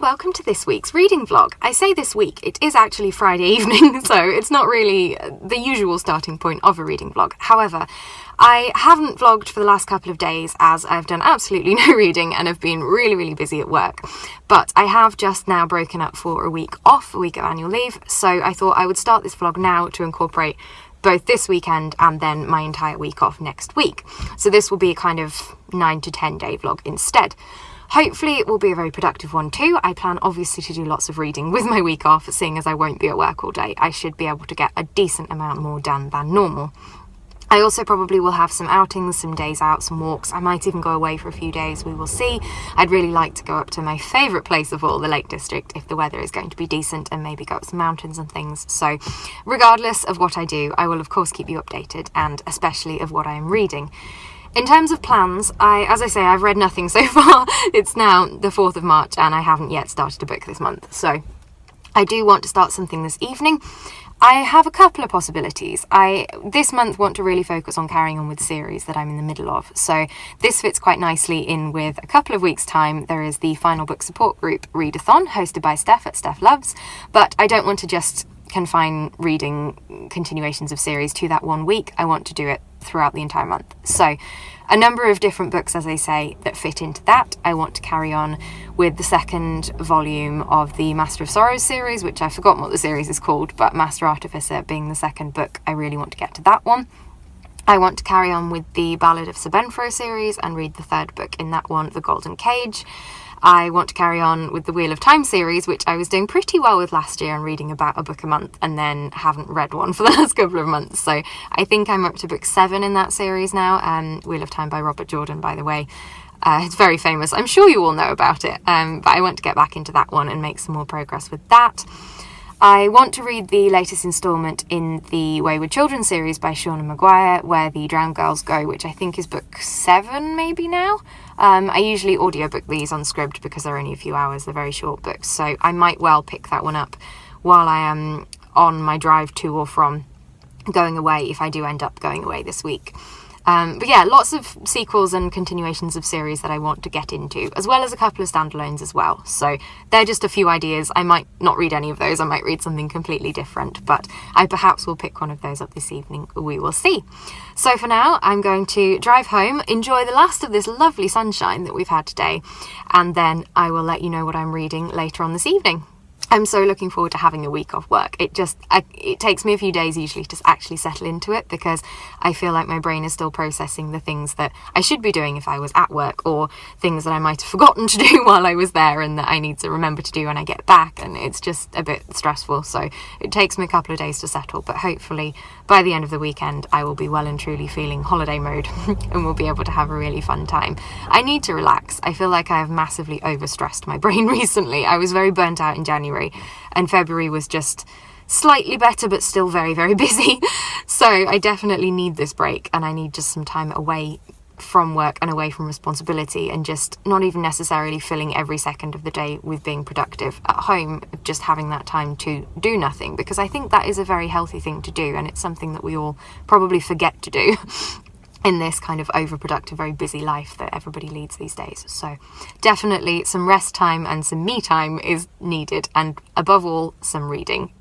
and welcome to this week's reading vlog. I say this week, it is actually Friday evening, so it's not really the usual starting point of a reading vlog. However, I haven't vlogged for the last couple of days as I've done absolutely no reading and have been really busy at work. But I have just now broken up for a week off, a week of annual leave, so I thought I would start this vlog now to incorporate both this weekend and then my entire week off next week. So this will be a kind of 9 to 10 day vlog instead. Hopefully it will be a very productive one too. I plan obviously to do lots of reading with my week off, seeing as I won't be at work all day. I should be able to get a decent amount more done than normal. I also probably will have some outings, some days out, some walks. I might even go away for a few days, we will see. I'd really like to go up to my favourite place of all, the Lake District, if the weather is going to be decent, and maybe go up some mountains and things. So regardless of what I do, I will of course keep you updated, and especially of what I am reading. In terms of plans, as I say, I've read nothing so far. It's now the 4th of March and I haven't yet started a book this month. So I do want to start something this evening. I have a couple of possibilities. I this month want to really focus on carrying on with the series that I'm in the middle of. So this fits quite nicely in with a couple of weeks' time. There is the final book support group readathon hosted by Steph at Steph Loves, but I don't want to just confine reading continuations of series to that 1 week. I want to do it throughout the entire month. So a number of different books, as I say, that fit into that. I want to carry on with the second volume of the Master of Sorrows series, which I've forgotten what the series is called, but Master Artificer being the second book, I really want to get to that one. I want to carry on with the Ballad of Sir Benfro series and read the third book in that one, The Golden Cage. I want to carry on with the Wheel of Time series, which I was doing pretty well with last year and reading about a book a month, and then haven't read one for the last couple of months. So I think I'm up to book 7 in that series now. Wheel of Time by Robert Jordan, by the way. It's very famous. I'm sure you all know about it, but I want to get back into that one and make some more progress with that. I want to read the latest instalment in the Wayward Children series by Shauna Maguire, Where the Drowned Girls Go, which I think is book 7 maybe now. I usually audiobook these on Scribd because they're only a few hours, they're very short books, so I might well pick that one up while I am on my drive to or from going away, if I do end up going away this week. But yeah, lots of sequels and continuations of series that I want to get into, as well as a couple of standalones as well. So they're just a few ideas. I might not read any of those, I might read something completely different, but I perhaps will pick one of those up this evening. We will see. So for now, I'm going to drive home, enjoy the last of this lovely sunshine that we've had today, and then I will let you know what I'm reading later on this evening. I'm so looking forward to having a week off work. It takes me a few days usually to actually settle into it, because I feel like my brain is still processing the things that I should be doing if I was at work, or things that I might have forgotten to do while I was there and that I need to remember to do when I get back, and it's just a bit stressful. So it takes me a couple of days to settle, but hopefully by the end of the weekend I will be well and truly feeling holiday mode and we'll be able to have a really fun time. I need to relax. I feel like I have massively overstressed my brain recently. I was very burnt out in January, and February was just slightly better but still very busy. So I definitely need this break, and I need just some time away from work and away from responsibility, and just not even necessarily filling every second of the day with being productive at home, just having that time to do nothing, because I think that is a very healthy thing to do, and it's something that we all probably forget to do in this kind of overproductive, very busy life that everybody leads these days. So definitely some rest time and some me time is needed, and above all, some reading.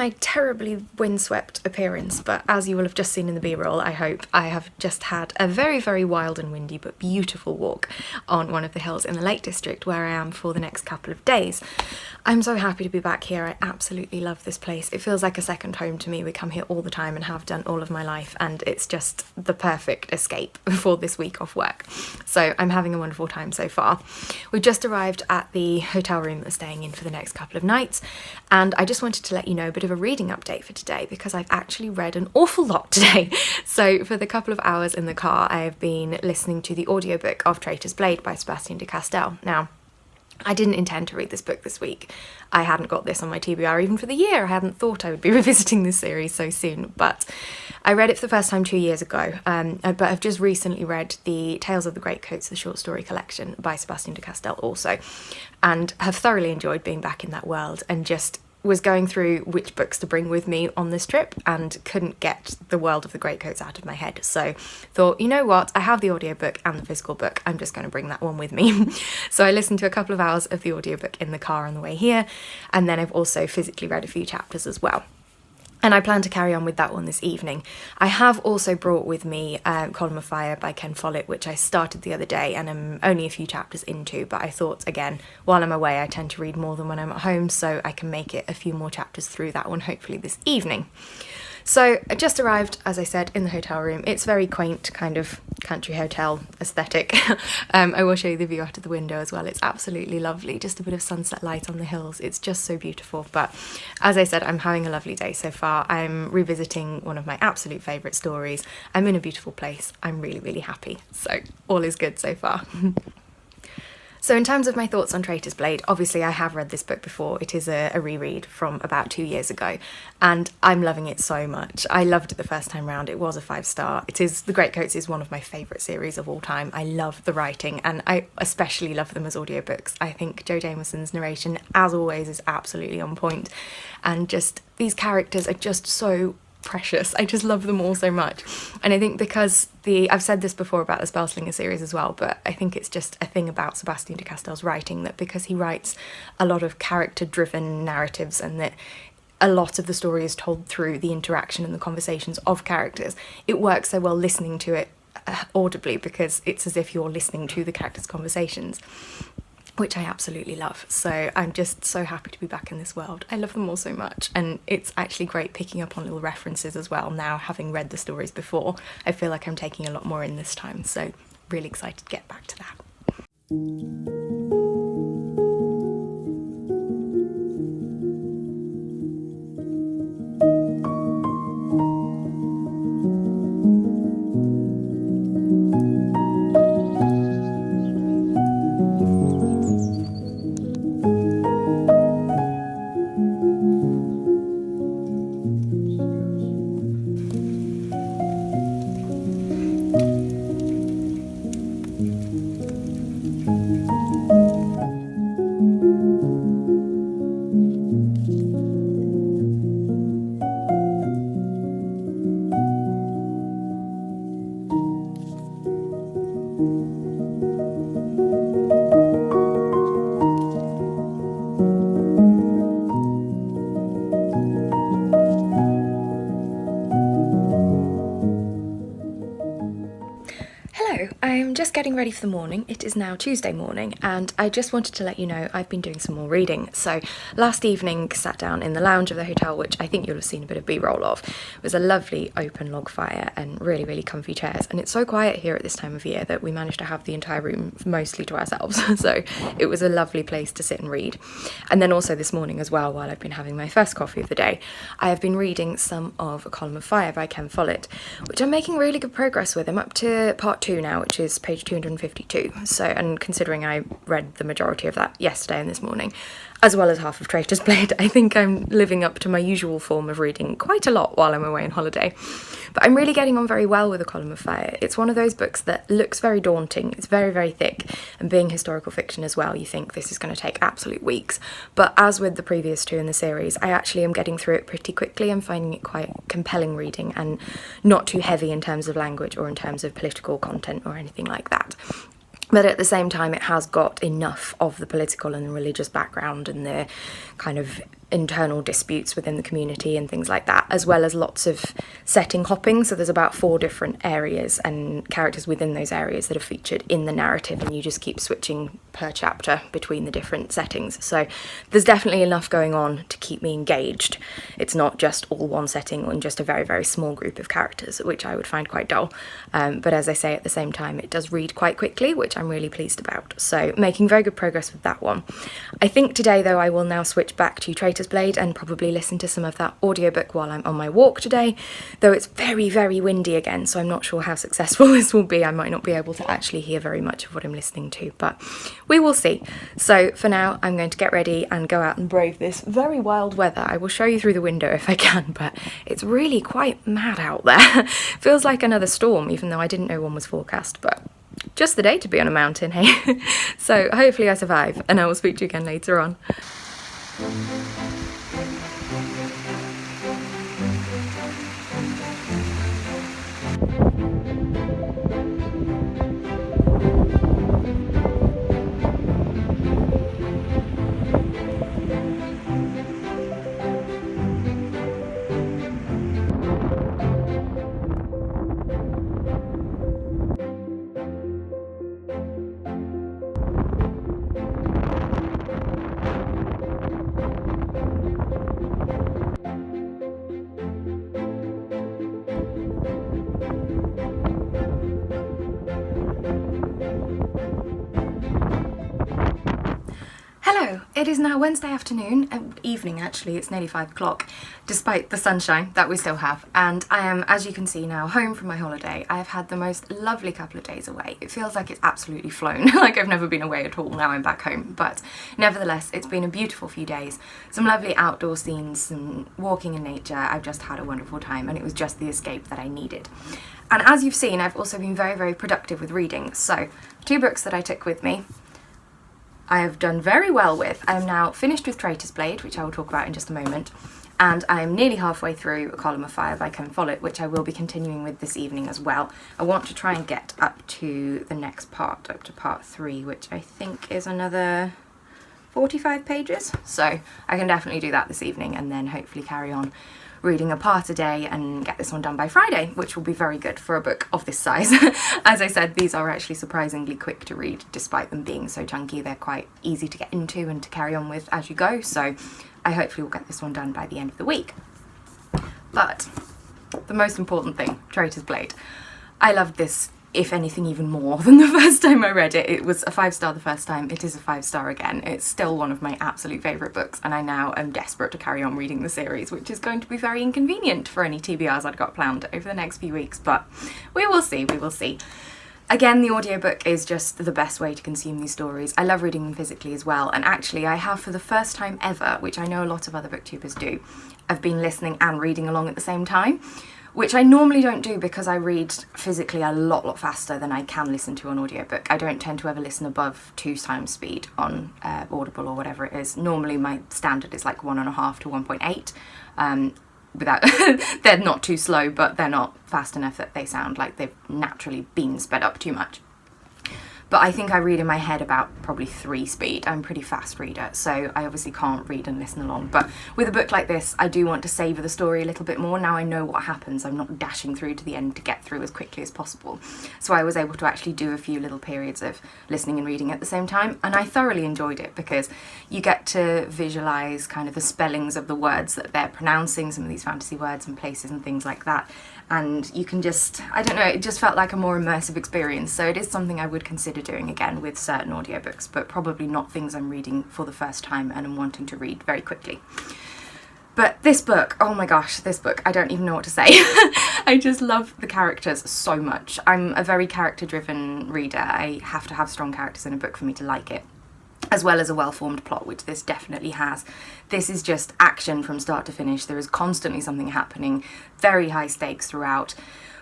my terribly windswept appearance, but as you will have just seen in the B-roll, I hope, I have just had a very, very wild and windy but beautiful walk on one of the hills in the Lake District where I am for the next couple of days. I'm so happy to be back here. I absolutely love this place. It feels like a second home to me. We come here all the time and have done all of my life, and it's just the perfect escape for this week off work. So I'm having a wonderful time so far. We've just arrived at the hotel room that we're staying in for the next couple of nights, and I just wanted to let you know a bit of a reading update for today because I've actually read an awful lot today. So for the couple of hours in the car, I have been listening to the audiobook of Traitor's Blade by Sebastian de Castell. Now, I didn't intend to read this book this week. I hadn't got this on my TBR even for the year. I hadn't thought I would be revisiting this series so soon, but I read it for the first time 2 years ago, but I've just recently read the Tales of the Greatcoats, the short story collection by Sebastian de Castell also, and have thoroughly enjoyed being back in that world, and just was going through which books to bring with me on this trip and couldn't get the world of the Greatcoats out of my head. So thought, you know what, I have the audiobook and the physical book, I'm just going to bring that one with me. So I listened to a couple of hours of the audiobook in the car on the way here, and then I've also physically read a few chapters as well. And I plan to carry on with that one this evening. I have also brought with me Column of Fire by Ken Follett, which I started the other day and I'm only a few chapters into, but I thought, again, while I'm away, I tend to read more than when I'm at home, so I can make it a few more chapters through that one, hopefully this evening. So I just arrived, as I said, in the hotel room. It's very quaint, kind of country hotel aesthetic. I will show you the view out of the window as well. It's absolutely lovely, just a bit of sunset light on the hills. It's just so beautiful. But as I said, I'm having a lovely day so far. I'm revisiting one of my absolute favourite stories. I'm in a beautiful place. I'm really, really happy. So all is good so far. So in terms of my thoughts on Traitor's Blade, obviously I have read this book before. It is a reread from about 2 years ago, and I'm loving it so much. I loved it the first time round. It was a 5-star. The Greatcoats is one of my favourite series of all time. I love the writing, and I especially love them as audiobooks. I think Joe Jameson's narration, as always, is absolutely on point, and just these characters are just so precious. I just love them all so much. And I think because I've said this before about the Spellslinger series as well, but I think it's just a thing about Sebastian de Castell's writing, that because he writes a lot of character-driven narratives and that a lot of the story is told through the interaction and the conversations of characters, it works so well listening to it audibly, because it's as if you're listening to the characters' conversations, which I absolutely love. So I'm just so happy to be back in this world. I love them all so much, and it's actually great picking up on little references as well. Now, having read the stories before, I feel like I'm taking a lot more in this time, so really excited to get back to that. I'm just getting ready for the morning. It is now Tuesday morning, and I just wanted to let you know I've been doing some more reading. So last evening, sat down in the lounge of the hotel, which I think you'll have seen a bit of B-roll of. It was a lovely open log fire and really, really comfy chairs, and it's so quiet here at this time of year that we managed to have the entire room mostly to ourselves. So it was a lovely place to sit and read. And then also this morning as well, while I've been having my first coffee of the day, I have been reading some of A Column of Fire by Ken Follett, which I'm making really good progress with. I'm up to part 2 now, which is page 252. So, and considering I read the majority of that yesterday and this morning, as well as half of Traitor's Blade, I think I'm living up to my usual form of reading quite a lot while I'm away on holiday. But I'm really getting on very well with A Column of Fire. It's one of those books that looks very daunting. It's very, very thick, and being historical fiction as well, you think this is going to take absolute weeks. But as with the previous 2 in the series, I actually am getting through it pretty quickly. I'm finding it quite compelling reading and not too heavy in terms of language or in terms of political content or anything like that. But at the same time, it has got enough of the political and religious background and the kind of internal disputes within the community and things like that, as well as lots of setting hopping. So there's about 4 different areas and characters within those areas that are featured in the narrative, and you just keep switching per chapter between the different settings. So there's definitely enough going on to keep me engaged. It's not just all one setting and just a very, very small group of characters, which I would find quite dull. But as I say, at the same time, it does read quite quickly, which I'm really pleased about. So making very good progress with that one. I think today, though, I will now switch back to Traitor's Blade and probably listen to some of that audiobook while I'm on my walk today, though it's very, very windy again, so I'm not sure how successful this will be. I might not be able to actually hear very much of what I'm listening to, but we will see. So for now, I'm going to get ready and go out and brave this very wild weather. I will show you through the window if I can, but it's really quite mad out there. Feels like another storm, even though I didn't know one was forecast, but just the day to be on a mountain, hey? So hopefully I survive, and I will speak to you again later on. It is now Wednesday afternoon, evening actually, it's nearly 5 o'clock, despite the sunshine that we still have, and I am, as you can see now, home from my holiday. I have had the most lovely couple of days away. It feels like it's absolutely flown, like I've never been away at all. Now I'm back home, but nevertheless, it's been a beautiful few days, some lovely outdoor scenes, some walking in nature. I've just had a wonderful time, and it was just the escape that I needed. And as you've seen, I've also been very, very productive with reading. So 2 books that I took with me, I have done very well with. I am now finished with Traitor's Blade, which I will talk about in just a moment, and I am nearly halfway through A Column of Fire by Ken Follett, which I will be continuing with this evening as well. I want to try and get up to the next part, up to part 3, which I think is another 45 pages, so I can definitely do that this evening and then hopefully carry on reading a part a day and get this one done by Friday, which will be very good for a book of this size. As I said, these are actually surprisingly quick to read, despite them being so chunky. They're quite easy to get into and to carry on with as you go, so I hopefully will get this one done by the end of the week. But the most important thing, Traitor's Blade. I loved this, if anything, even more than the first time I read it. It was a 5-star the first time, it is a 5-star again. It's still one of my absolute favourite books, and I now am desperate to carry on reading the series, which is going to be very inconvenient for any TBRs I've got planned over the next few weeks, but we will see, we will see. Again, the audiobook is just the best way to consume these stories. I love reading them physically as well, and actually I have, for the first time ever, which I know a lot of other booktubers do, I've been listening and reading along at the same time, which I normally don't do because I read physically a lot faster than I can listen to on audiobook. I don't tend to ever listen above 2 times speed on Audible or whatever it is. Normally my standard is like 1.5 to 1.8. Without they're not too slow, but they're not fast enough that they sound like they've naturally been sped up too much. But I think I read in my head about probably 3 speed. I'm a pretty fast reader, so I obviously can't read and listen along. But with a book like this, I do want to savour the story a little bit more. Now I know what happens. I'm not dashing through to the end to get through as quickly as possible. So I was able to actually do a few little periods of listening and reading at the same time. And I thoroughly enjoyed it because you get to visualise kind of the spellings of the words that they're pronouncing, some of these fantasy words and places and things like that. And you can just, I don't know, it just felt like a more immersive experience. So it is something I would consider doing again with certain audiobooks, but probably not things I'm reading for the first time and I'm wanting to read very quickly. But this book, oh my gosh, this book, I don't even know what to say. I just love the characters so much. I'm a very character-driven reader. I have to have strong characters in a book for me to like it, as well as a well-formed plot, which this definitely has. This is just action from start to finish. There is constantly something happening, very high stakes throughout,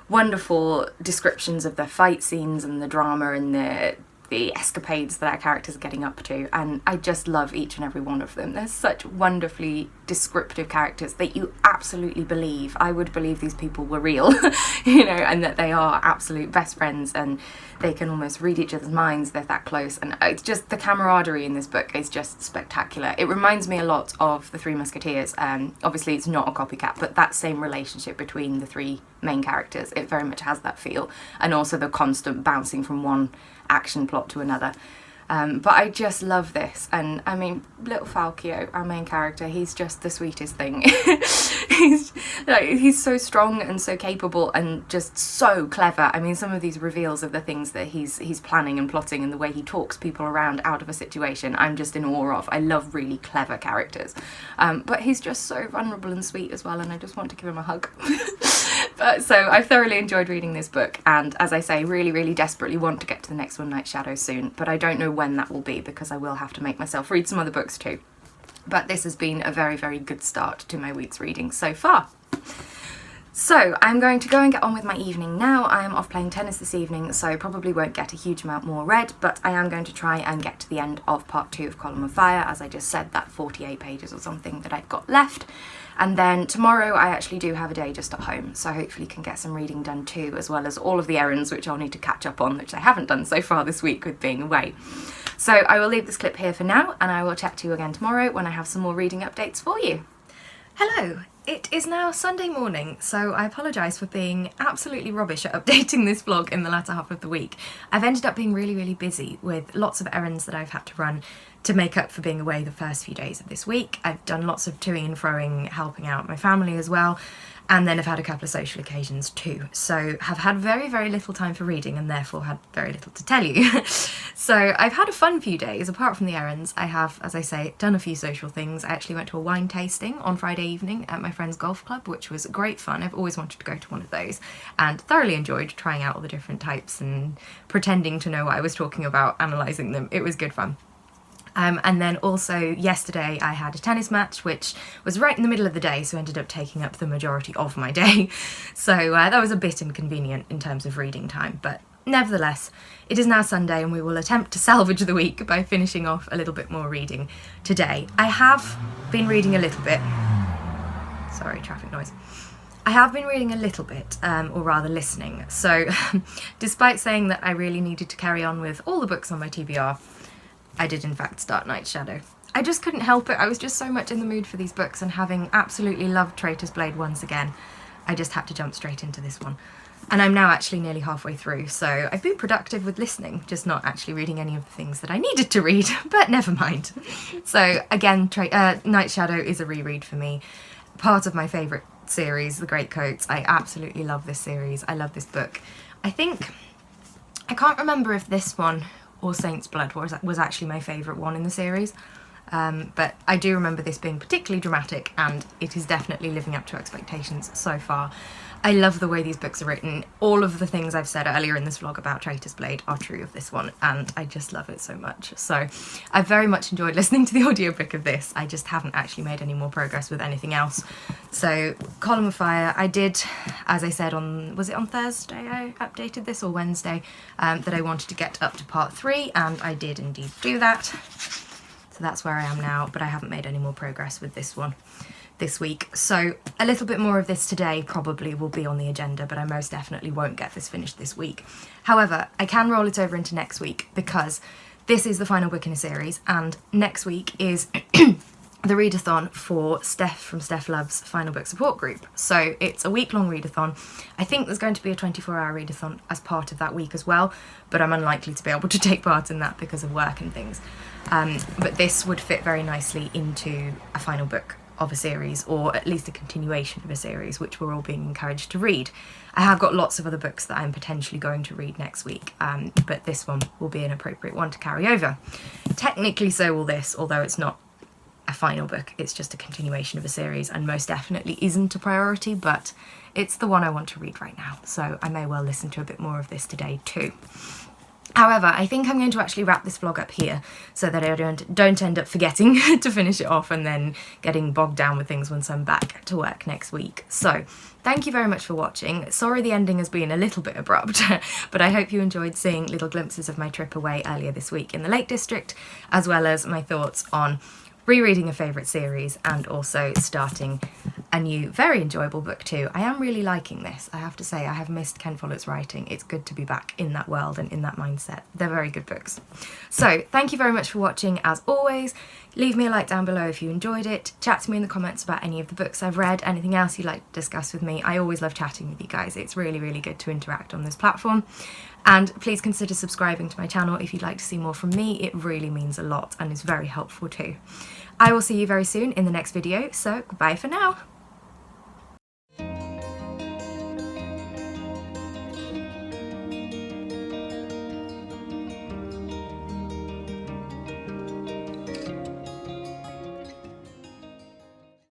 wonderful descriptions of the fight scenes and the drama and the the escapades that our characters are getting up to, and I just love each and every one of them. They're such wonderfully descriptive characters that you absolutely believe. I would believe these people were real, you know, and that they are absolute best friends and they can almost read each other's minds. They're that close, and it's just the camaraderie in this book is just spectacular. It reminds me a lot of The Three Musketeers. Obviously it's not a copycat, but that same relationship between the three main characters, it very much has that feel, and also the constant bouncing from one action plot to another. But I just love this, and I mean, little Falchio, our main character, he's just the sweetest thing. he's so strong and so capable and just so clever. I mean, some of these reveals of the things that he's planning and plotting and the way he talks people around out of a situation, I'm just in awe of. I love really clever characters. But he's just so vulnerable and sweet as well, and I just want to give him a hug. So I've thoroughly enjoyed reading this book, and as I say, really, really desperately want to get to the next one, Night Shadow, soon, but I don't know when that will be because I will have to make myself read some other books too. But this has been a very, very good start to my week's reading so far. So I'm going to go and get on with my evening now. I am off playing tennis this evening, so probably won't get a huge amount more read, but I am going to try and get to the end of part 2 of Column of Fire, as I just said, that 48 pages or something that I've got left. And then tomorrow I actually do have a day just at home, so hopefully can get some reading done too, as well as all of the errands which I'll need to catch up on, which I haven't done so far this week with being away. So I will leave this clip here for now, and I will chat to you again tomorrow when I have some more reading updates for you. Hello! It is now Sunday morning, so I apologise for being absolutely rubbish at updating this vlog in the latter half of the week. I've ended up being really, really busy with lots of errands that I've had to run to make up for being away the first few days of this week. I've done lots of toing and froing, helping out my family as well, and then I've had a couple of social occasions too. So have had very, very little time for reading and therefore had very little to tell you. So I've had a fun few days. Apart from the errands, I have, as I say, done a few social things. I actually went to a wine tasting on Friday evening at my friend's golf club, which was great fun. I've always wanted to go to one of those and thoroughly enjoyed trying out all the different types and pretending to know what I was talking about, analysing them. It was good fun. And then also yesterday I had a tennis match, which was right in the middle of the day, so ended up taking up the majority of my day. So that was a bit inconvenient in terms of reading time, but nevertheless, it is now Sunday and we will attempt to salvage the week by finishing off a little bit more reading today. I have been reading a little bit. Sorry, traffic noise. I have been reading a little bit, or rather listening. So despite saying that I really needed to carry on with all the books on my TBR, I did in fact start Night Shadow. I just couldn't help it. I was just so much in the mood for these books, and having absolutely loved Traitor's Blade once again, I just had to jump straight into this one. And I'm now actually nearly halfway through, so I've been productive with listening, just not actually reading any of the things that I needed to read, but never mind. So again, Night Shadow is a reread for me. Part of my favourite series, The Greatcoats. I absolutely love this series. I love this book. I can't remember if this one or Saint's Blood was actually my favourite one in the series, but I do remember this being particularly dramatic, and it is definitely living up to expectations so far. I love the way these books are written. All of the things I've said earlier in this vlog about Traitor's Blade are true of this one, and I just love it so much. So I've very much enjoyed listening to the audiobook of this. I just haven't actually made any more progress with anything else. So Column of Fire, I did, as I said was it on Thursday I updated this, or Wednesday, that I wanted to get up to part 3, and I did indeed do that. So that's where I am now, but I haven't made any more progress with this one this week. So a little bit more of this today probably will be on the agenda, but I most definitely won't get this finished this week. However, I can roll it over into next week because this is the final book in a series, and next week is the readathon for Steph from Steph Love's Final Book Support Group. So it's a week-long readathon. I think there's going to be a 24-hour readathon as part of that week as well, but I'm unlikely to be able to take part in that because of work and things. But this would fit very nicely into a final book of a series, or at least a continuation of a series, which we're all being encouraged to read. I have got lots of other books that I'm potentially going to read next week, but this one will be an appropriate one to carry over. Technically so will this, although it's not a final book, it's just a continuation of a series, and most definitely isn't a priority, but it's the one I want to read right now, so I may well listen to a bit more of this today too. However, I think I'm going to actually wrap this vlog up here so that I don't end up forgetting to finish it off and then getting bogged down with things once I'm back to work next week. So, thank you very much for watching. Sorry the ending has been a little bit abrupt, but I hope you enjoyed seeing little glimpses of my trip away earlier this week in the Lake District, as well as my thoughts on rereading a favourite series and also starting a new, very enjoyable book too. I am really liking this, I have to say. I have missed Ken Follett's writing. It's good to be back in that world and in that mindset. They're very good books. So, thank you very much for watching as always. Leave me a like down below if you enjoyed it. Chat to me in the comments about any of the books I've read, anything else you'd like to discuss with me. I always love chatting with you guys. It's really, really good to interact on this platform. And please consider subscribing to my channel if you'd like to see more from me. It really means a lot and is very helpful too. I will see you very soon in the next video, so goodbye for now.